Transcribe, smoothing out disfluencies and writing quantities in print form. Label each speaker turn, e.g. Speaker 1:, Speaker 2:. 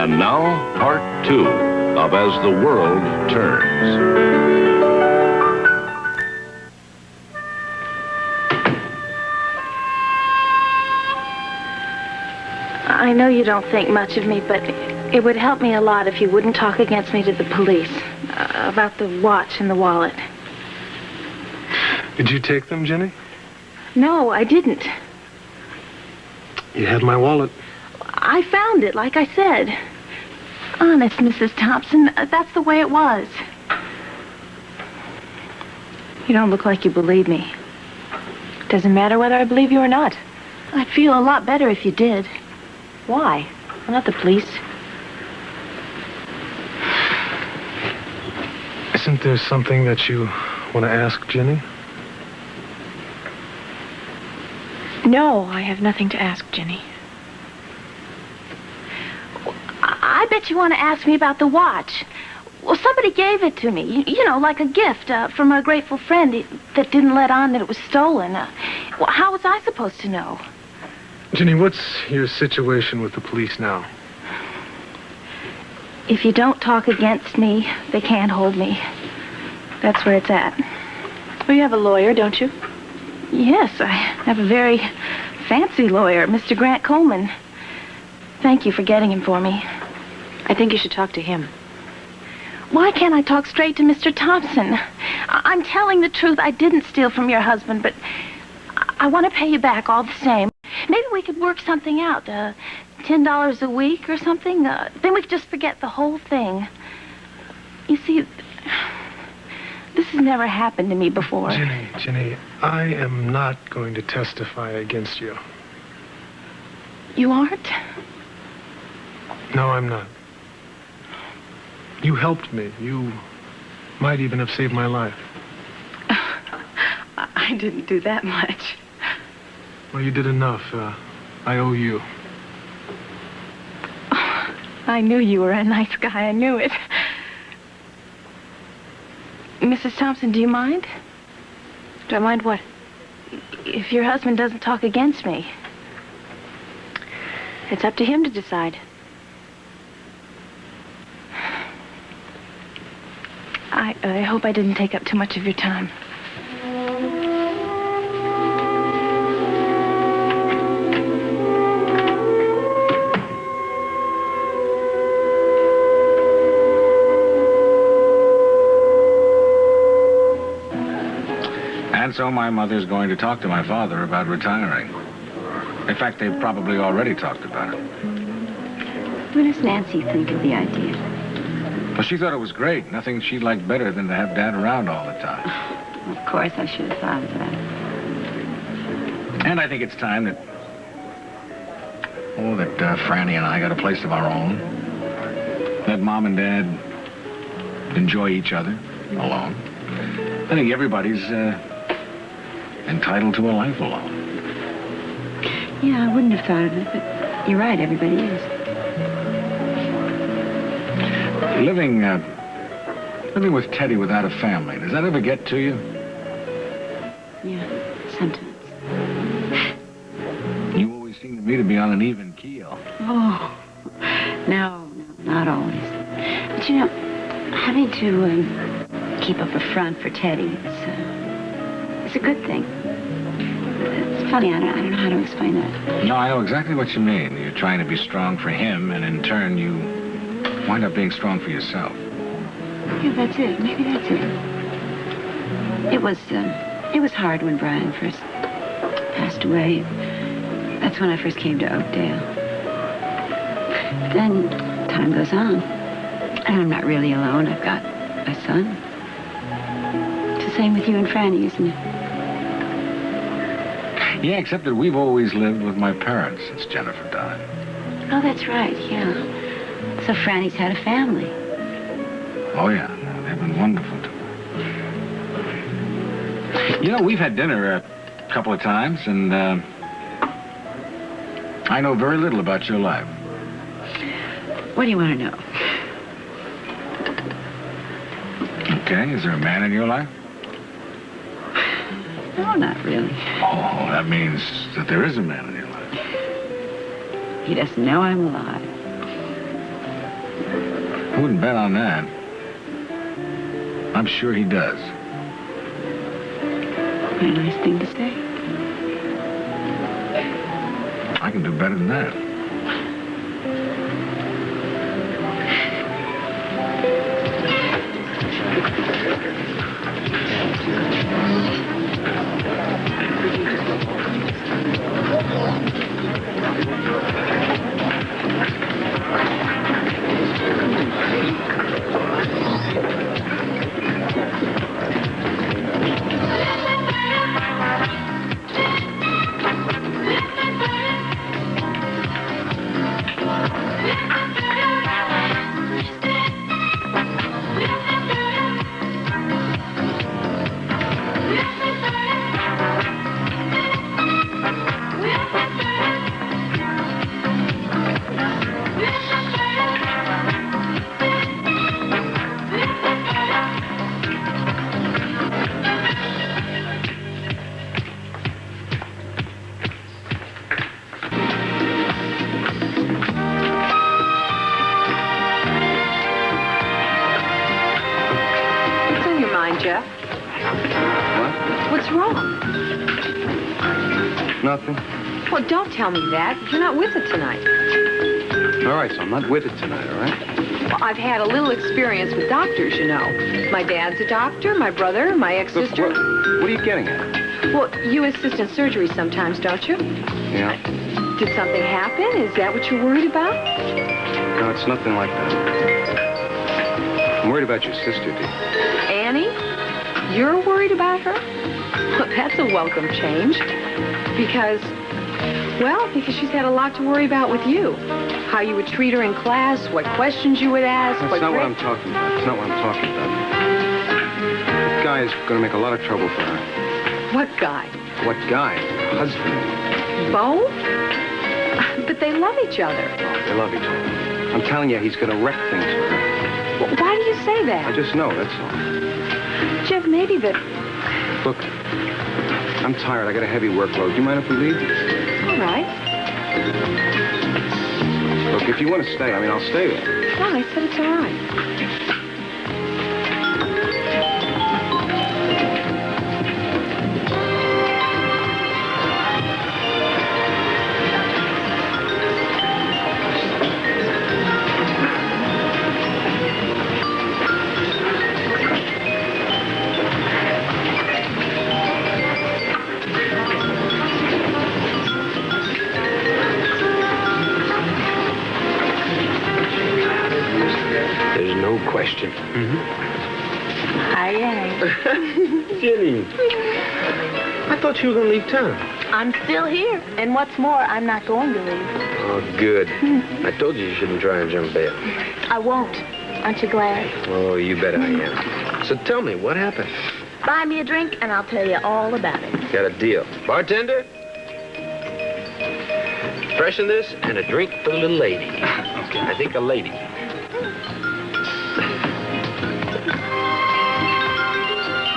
Speaker 1: And now, part 2 of As the World Turns.
Speaker 2: I know you don't think much of me, but it would help me a lot if you wouldn't talk against me to the police about the watch and the wallet.
Speaker 3: Did you take them, Ginny?
Speaker 2: No, I didn't.
Speaker 3: You had my wallet.
Speaker 2: I found it, like I said. Honest, Mrs. Thompson, that's the way it was. You don't look like you believe me.
Speaker 4: Doesn't matter whether I believe you or not.
Speaker 2: I'd feel a lot better if you did.
Speaker 4: Why? I'm not the police.
Speaker 3: Isn't there something that you want to ask, Ginny?
Speaker 4: No, I have nothing to ask, Ginny.
Speaker 2: I bet you want to ask me about the watch. Well, somebody gave it to me, you know, like a gift from a grateful friend that didn't let on that it was stolen. Well, how was I supposed to know?
Speaker 3: Ginny, what's your situation with the police now?
Speaker 2: If you don't talk against me, they can't hold me. That's where it's at.
Speaker 4: Well, you have a lawyer, don't you?
Speaker 2: Yes, I have a very fancy lawyer, Mr. Grant Coleman. Thank you for getting him for me.
Speaker 4: I think you should talk to him.
Speaker 2: Why can't I talk straight to Mr. Thompson? I'm telling the truth. I didn't steal from your husband, but I want to pay you back all the same. Maybe we could work something out. $10 a week or something. Then we could just forget the whole thing. You see, this has never happened to me before.
Speaker 3: Ginny, I am not going to testify against you.
Speaker 2: You aren't?
Speaker 3: No, I'm not. You helped me. You might even have saved my life.
Speaker 2: I didn't do that much.
Speaker 3: Well, you did enough. I owe you.
Speaker 2: I knew you were a nice guy. I knew it. Mrs. Thompson, do you mind?
Speaker 4: Do I mind what?
Speaker 2: If your husband doesn't talk against me.
Speaker 4: It's up to him to decide.
Speaker 2: I hope I didn't take up too much of your time.
Speaker 5: And so my mother's going to talk to my father about retiring. In fact, they've probably already talked about it.
Speaker 6: What does Nancy think of the idea?
Speaker 5: Well, she thought it was great. Nothing she liked better than to have Dad around all the time.
Speaker 6: Of course, I should have thought of that.
Speaker 5: And I think it's time that... Oh, that Franny and I got a place of our own. That Mom and Dad enjoy each other alone. I think everybody's entitled to a life alone.
Speaker 6: Yeah, I wouldn't have thought of it, but you're right, everybody is.
Speaker 5: Living with Teddy without a family, does that ever get to you?
Speaker 6: Yeah, sometimes.
Speaker 5: You always seem to me to be on an even keel.
Speaker 6: Oh, no, not always. But you know, having to keep up a front for Teddy, it's a good thing. It's funny, I don't know how to explain that.
Speaker 5: No, I know exactly what you mean. You're trying to be strong for him, and in turn, you wind up being strong for yourself.
Speaker 6: Yeah, that's it. Maybe that's it. It was hard when Brian first passed away. That's when I first came to Oakdale. But then time goes on, and I'm not really alone. I've got my son. It's the same with you and Franny, isn't it?
Speaker 5: Yeah, except that we've always lived with my parents since Jennifer died.
Speaker 6: Oh, that's right, yeah. So Franny's had a family.
Speaker 5: Oh, yeah. They've been wonderful to her. You know, we've had dinner a couple of times, and I know very little about your life.
Speaker 6: What do you want to know?
Speaker 5: Okay, is there a man in your life?
Speaker 6: No, not really.
Speaker 5: Oh, that means that there is a man in your life.
Speaker 6: He doesn't know I'm alive.
Speaker 5: I wouldn't bet on that. I'm sure he does.
Speaker 6: What a nice thing to say.
Speaker 5: I can do better than that.
Speaker 7: Jeff.
Speaker 8: What?
Speaker 7: What's wrong?
Speaker 8: Nothing.
Speaker 7: Well, don't tell me that. You're not with it tonight.
Speaker 8: All right, so I'm not with it tonight, all right?
Speaker 7: Well, I've had a little experience with doctors, you know. My dad's a doctor, my brother, my ex-sister.
Speaker 8: Look, what are you getting at?
Speaker 7: Well, you assist in surgery sometimes, don't you?
Speaker 8: Yeah.
Speaker 7: Did something happen? Is that what you're worried about?
Speaker 8: No, it's nothing like that. I'm worried about your sister, Dee.
Speaker 7: Annie? You're worried about her? Well, that's a welcome change. Because she's had a lot to worry about with you. How you would treat her in class, what questions you would ask.
Speaker 8: That's not what I'm talking about. That's not what I'm talking about. That guy is going to make a lot of trouble for her.
Speaker 7: What guy?
Speaker 8: What guy? Her husband.
Speaker 7: Beau? But they love each other.
Speaker 8: Oh, they love each other. I'm telling you, he's going to wreck things for her.
Speaker 7: Well, why do you say that?
Speaker 8: I just know, that's all.
Speaker 7: Jeff, maybe that...
Speaker 8: Look, I'm tired. I got a heavy workload. Do you mind if we leave?
Speaker 7: All right.
Speaker 8: Look, if you want to stay, I'll stay there.
Speaker 7: No, I said it's all right.
Speaker 9: Question.
Speaker 2: Hi,
Speaker 9: Ginny, I thought you were going to leave town.
Speaker 2: I'm still here. And what's more, I'm not going to leave.
Speaker 9: Oh, good. I told you shouldn't try and jump bail.
Speaker 2: I won't. Aren't you glad?
Speaker 9: Oh, you bet I am. So tell me, what happened?
Speaker 2: Buy me a drink, and I'll tell you all about it.
Speaker 9: Got a deal. Bartender? Freshen this and a drink for the little lady. Okay. I think a lady.